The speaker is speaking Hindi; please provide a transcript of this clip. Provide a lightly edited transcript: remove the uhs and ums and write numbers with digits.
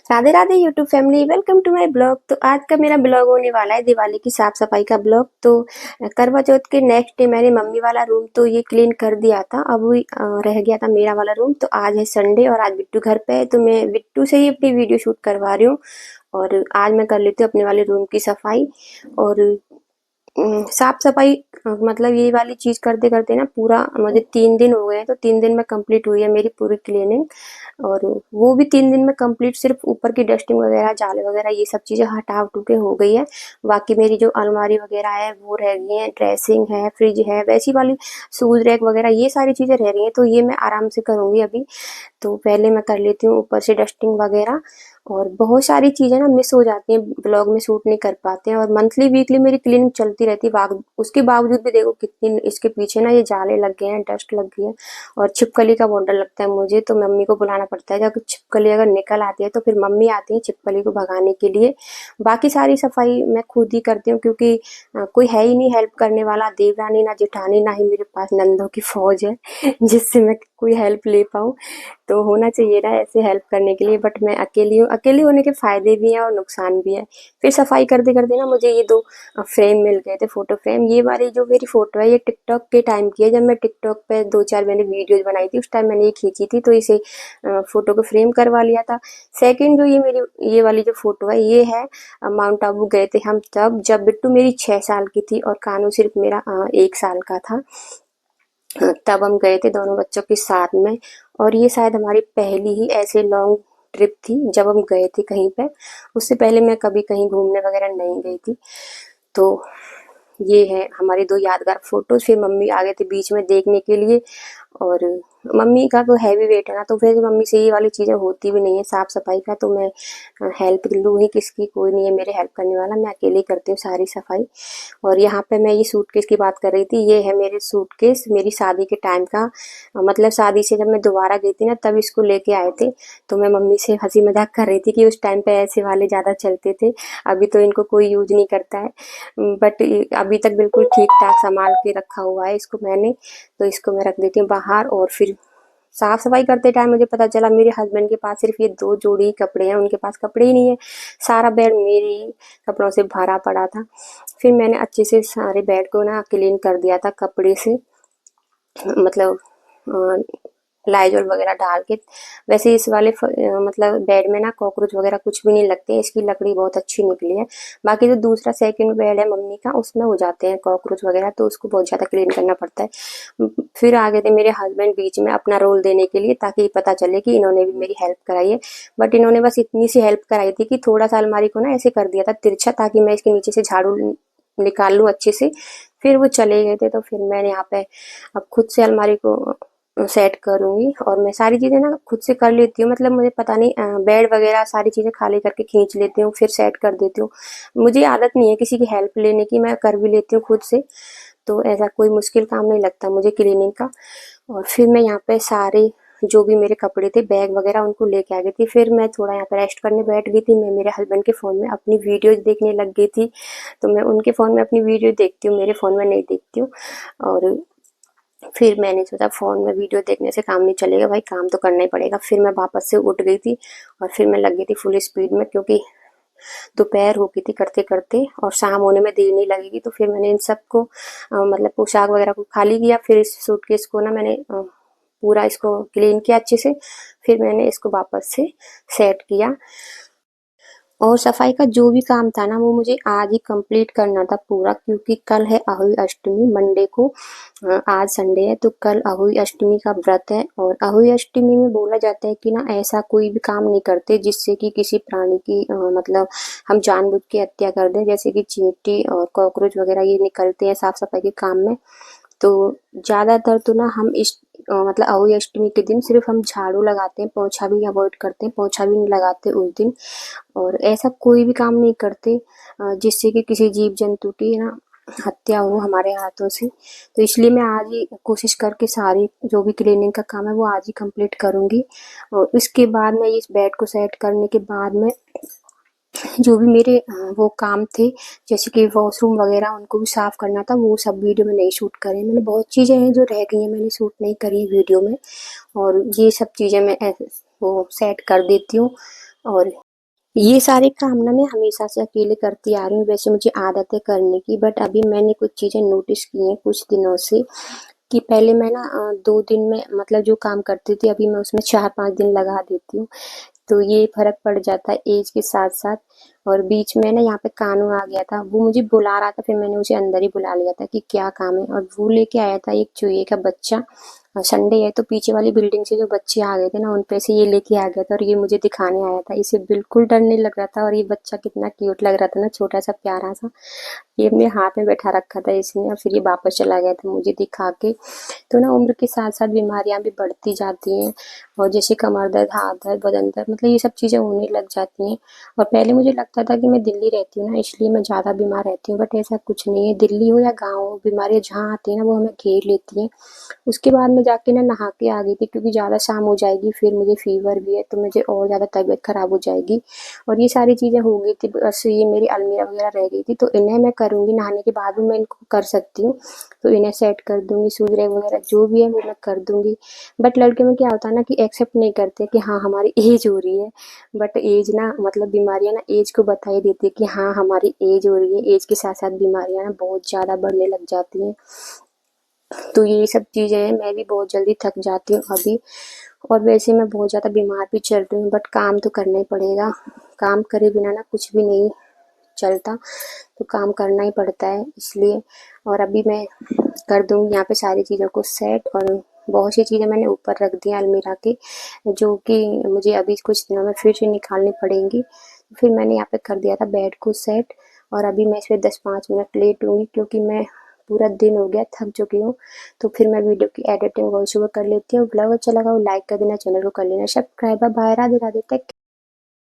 Radhe Radhe YouTube family, welcome to my blog. तो आज का मेरा ब्लॉग होने वाला है दिवाली की साफ सफाई का ब्लॉग। तो करवा चौथ के नेक्स्ट डे मैंने मम्मी वाला रूम तो ये क्लीन कर दिया था। अब रह गया था मेरा वाला रूम। तो आज है संडे और आज बिट्टू घर पे है, तो मैं बिट्टू से ही अपनी वीडियो शूट करवा रही हूँ। और आज मैं कर लेती हूँ अपने वाले रूम की सफाई। और साफ सफाई मतलब ये वाली चीज करते करते ना पूरा मुझे 3 दिन हो गए हैं। तो 3 दिन में कंप्लीट हुई है मेरी पूरी क्लीनिंग। और वो भी 3 दिन में कंप्लीट, सिर्फ ऊपर की डस्टिंग वगैरह, जाले वगैरह, ये सब चीजें हटा उठू के हो गई है। बाकी मेरी जो अलमारी वगैरह है वो रह गई है, ड्रेसिंग है, फ्रिज है, वैसी वाली शूज रैक वगैरह, ये सारी चीजें रह रही हैं। तो ये मैं आराम से करूंगी अभी। तो पहले मैं कर लेती हूँ ऊपर से डस्टिंग वगैरह। और बहुत सारी चीजें ना मिस हो जाती हैं, ब्लॉग में शूट नहीं कर पाते हैं। और मंथली वीकली मेरी क्लीनिंग चलती रहती है। उसके बावजूद भी देखो कितनी इसके पीछे ना ये जाले लग गए हैं, डस्ट लग गई है। और छिपकली का बहुत डर लगता है मुझे, तो मम्मी को बुलाना पड़ता है। जब छिपकली अगर निकल आती है तो फिर मम्मी आती है छिपकली को भगाने के लिए। बाकी सारी सफाई मैं खुद ही करती हूँ, क्योंकि कोई है ही नहीं हेल्प करने वाला। देवरानी ना जेठानी, ना ही मेरे पास नंदों की फौज है जिससे मैं कोई हेल्प ले पाऊँ। तो होना चाहिए ना ऐसे हेल्प करने के लिए, बट मैं अकेली हूँ। अकेले होने के फायदे भी हैं और नुकसान भी है। फिर सफाई करते करते ना मुझे ये 2 फ्रेम मिल गए थे, फोटो फ्रेम। ये वाली जो मेरी फोटो है ये टिकटॉक के टाइम की है, जब मैं टिकटॉक पे 2-4 मैंने वीडियोज बनाई थी, उस टाइम मैंने ये खींची थी। तो इसे फोटो को फ्रेम करवा लिया था। सेकंड जो ये मेरी ये वाली जो फोटो है ये है, माउंट आबू गए थे हम तब, जब बिट्टू मेरी 6 साल की थी और कानू सिर्फ मेरा 1 साल का था। तब हम गए थे दोनों बच्चों के साथ में। और ये शायद हमारी पहली ही ऐसे लॉन्ग ट्रिप थी जब हम गए थे कहीं पे। उससे पहले मैं कभी कहीं घूमने वगैरह नहीं गई थी। तो ये है हमारी 2 यादगार फोटोज। फिर मम्मी आ गए थे बीच में देखने के लिए। और मम्मी का तो हैवी वेट है ना, तो फिर मम्मी से ये वाली चीज़ें होती भी नहीं है साफ सफाई का। तो मैं हेल्प लूँ ही किसकी, कोई नहीं है मेरे हेल्प करने वाला, मैं अकेले ही करती हूँ सारी सफाई। और यहाँ पे मैं ये सूटकेस की बात कर रही थी, ये है मेरे सूटकेस मेरी शादी के टाइम का। मतलब शादी से जब मैं दोबारा गई थी ना तब इसको लेके आए थे। तो मैं मम्मी से हंसी मजाक कर रही थी कि उस टाइम पे ऐसे वाले ज़्यादा चलते थे, अभी तो इनको कोई यूज नहीं करता है। बट अभी तक बिल्कुल ठीक ठाक संभाल के रखा हुआ है इसको मैंने। तो इसको मैं रख देती हूँ बाहर। और फिर साफ सफाई करते टाइम मुझे पता चला मेरे हस्बैंड के पास सिर्फ ये 2 जोड़ी ही कपड़े हैं, उनके पास कपड़े ही नहीं है। सारा बेड मेरे ही कपड़ों से भरा पड़ा था। फिर मैंने अच्छे से सारे बेड को ना क्लीन कर दिया था कपड़े से, मतलब लाइजॉल वगैरह डाल के। वैसे इस वाले मतलब बेड में ना कॉकरोच वगैरह कुछ भी नहीं लगते, इसकी लकड़ी बहुत अच्छी निकली है। बाकी जो दूसरा सेकंड बेड है मम्मी का, उसमें हो जाते हैं कॉकरोच वगैरह, तो उसको बहुत ज़्यादा क्लीन करना पड़ता है। फिर आ गए थे मेरे हस्बैंड बीच में अपना रोल देने के लिए, ताकि पता चले कि इन्होंने भी मेरी हेल्प कराई है। बट इन्होंने बस इतनी सी हेल्प कराई थी कि थोड़ा सा अलमारी को ना ऐसे कर दिया था तिरछा, ताकि मैं इसके नीचे से झाड़ू निकाल लूँ अच्छे से। फिर वो चले गए थे। तो फिर मैंने यहाँ पे अब खुद से अलमारी को सेट करूंगी। और मैं सारी चीजें ना खुद से कर लेती हूँ, मतलब मुझे पता नहीं, बेड वगैरह सारी चीजें खाली करके खींच लेती हूँ, फिर सेट कर देती हूँ। मुझे आदत नहीं है किसी की हेल्प लेने की, मैं कर भी लेती हूँ खुद से। तो ऐसा कोई मुश्किल काम नहीं लगता मुझे क्लीनिंग का। और फिर मैं यहाँ पे सारे जो भी मेरे कपड़े थे, बैग वगैरह, उनको लेके आ गई थी। फिर मैं थोड़ा यहाँ पे रेस्ट करने बैठ गई थी। मैं मेरे हस्बैंड के फ़ोन में अपनी वीडियोज देखने लग गई थी। तो मैं उनके फ़ोन में अपनी वीडियो देखती हूँ, मेरे फ़ोन में नहीं देखती हूँ। और फिर मैंने सोचा फ़ोन में वीडियो देखने से काम नहीं चलेगा भाई, काम तो करना ही पड़ेगा। फिर मैं वापस से उठ गई थी और फिर मैं लग गई थी फुल स्पीड में, क्योंकि दोपहर हो गई थी करते करते और शाम होने में देर नहीं लगेगी। तो फिर मैंने इन सबको मतलब पोशाक वगैरह को खाली किया। फिर इस सूटकेस को ना मैंने पूरा इसको क्लीन किया अच्छे से। फिर मैंने इसको वापस से सेट किया। और सफाई का जो भी काम था ना वो मुझे आज ही कंप्लीट करना था पूरा, क्योंकि कल है अहोई अष्टमी मंडे को। आज संडे है तो कल अहोई अष्टमी का व्रत है। और अहोई अष्टमी में बोला जाता है कि ना ऐसा कोई भी काम नहीं करते जिससे कि किसी प्राणी की मतलब हम जानबूझ के हत्या कर दें। जैसे कि चींटी और कॉकरोच वगैरह ये निकलते हैं साफ सफाई के काम में। तो ज़्यादातर तो ना हम इस मतलब अहोई अष्टमी के दिन सिर्फ हम झाड़ू लगाते हैं, पोछा भी अवॉइड करते हैं, पोछा भी नहीं लगाते उस दिन। और ऐसा कोई भी काम नहीं करते जिससे कि किसी जीव जंतु की ना हत्या हो हमारे हाथों से। तो इसलिए मैं आज ही कोशिश करके सारी जो भी क्लीनिंग का काम है वो आज ही कंप्लीट करूंगी। और उसके बाद मैं इस बेड को सेट करने के बाद में जो भी मेरे वो काम थे, जैसे कि वॉशरूम वगैरह, उनको भी साफ करना था, वो सब वीडियो में नहीं शूट करे मैंने। बहुत चीज़ें हैं जो रह गई हैं मैंने शूट नहीं करी है वीडियो में। और ये सब चीज़ें मैं वो सेट कर देती हूँ। और ये सारे काम ना मैं हमेशा से अकेले करती आ रही हूँ, वैसे मुझे आदत है करने की, बट अभी मैंने कुछ चीज़ें नोटिस की हैं कुछ दिनों से कि पहले मैं ना 2 दिन में मतलब जो काम करती थी, अभी मैं उसमें 4-5 दिन लगा देती हूँ। तो ये फ़र्क पड़ जाता है एज के साथ-साथ। और बीच में ना यहाँ पे कानू आ गया था, वो मुझे बुला रहा था, फिर मैंने उसे अंदर ही बुला लिया था कि क्या काम है, और वो लेके आया था एक चूहे का बच्चा। संडे है तो पीछे वाली बिल्डिंग से जो बच्चे आ गए थे ना, उन पे से ये लेके आ गया था और ये मुझे दिखाने आया था। इसे बिल्कुल डर नहीं लग रहा था, और ये बच्चा कितना क्यूट लग रहा था ना, छोटा सा प्यारा सा। ये अपने हाथ में बैठा रखा था इसने, और फिर ये वापस चला गया था मुझे दिखा के। तो ना उम्र के साथ साथ बीमारियां भी बढ़ती जाती हैं, और जैसे कमर दर्द, हाथ दर्द, बदन दर्द, मतलब ये सब चीज़ें होने लग जाती हैं। और पहले मुझे लगता था कि मैं दिल्ली रहती हूँ ना, इसलिए मैं ज़्यादा बीमार रहती हूँ, बट ऐसा कुछ नहीं है। दिल्ली हो या गाँव हो, बीमारियाँ जहाँ आती हैं ना वो हमें घेर लेती हैं। उसके बाद मैं जाके ना नहा के आ गई थी, क्योंकि ज़्यादा शाम हो जाएगी फिर मुझे फीवर भी है, तो मुझे और ज़्यादा तबीयत ख़राब हो जाएगी। और ये सारी चीज़ें हो गई थी, बस ये मेरी अलमीरा वगैरह रह गई थी, तो इन्हें मैं करूँगी, नहाने के बाद भी मैं इनको कर सकती हूँ। तो इन्हें सेट कर दूँगी, शूज़ रैक वगैरह जो भी है वो मैं कर दूँगी। बट लड़के में क्या होता है ना कि एक्सेप्ट नहीं करते कि हाँ हमारी एज हो रही है। बट एज ना मतलब बीमारियाँ ना एज को बता ही देती है कि हाँ हमारी एज हो रही है। एज के साथ साथ बीमारियाँ ना बहुत ज़्यादा बढ़ने लग जाती हैं। तो ये सब चीज़ें हैं, मैं भी बहुत जल्दी थक जाती हूँ अभी। और वैसे मैं बहुत ज़्यादा बीमार भी चल रही हूँ, बट काम तो करना ही पड़ेगा। काम करे बिना ना कुछ भी नहीं चलता, तो काम करना ही पड़ता है इसलिए। और अभी मैं कर दूँगी यहाँ पे सारी चीज़ों को सेट, और बहुत सी चीज़ें मैंने ऊपर रख दी हैं अलमीरा के, जो कि मुझे अभी कुछ दिनों में फिर से निकालनी पड़ेंगी। फिर मैंने यहाँ पे कर दिया था बेड को सेट, और अभी मैं इस पे 10-5 मिनट लेट हूँगी, क्योंकि मैं पूरा दिन हो गया, थक चुकी हूँ। तो फिर मैं वीडियो की एडिटिंग वॉइस ओवर कर लेती हूँ। ब्लॉग अच्छा लगा हो लाइक कर देना, चैनल को कर लेना subscribe. Bye, Radhe Radhe, take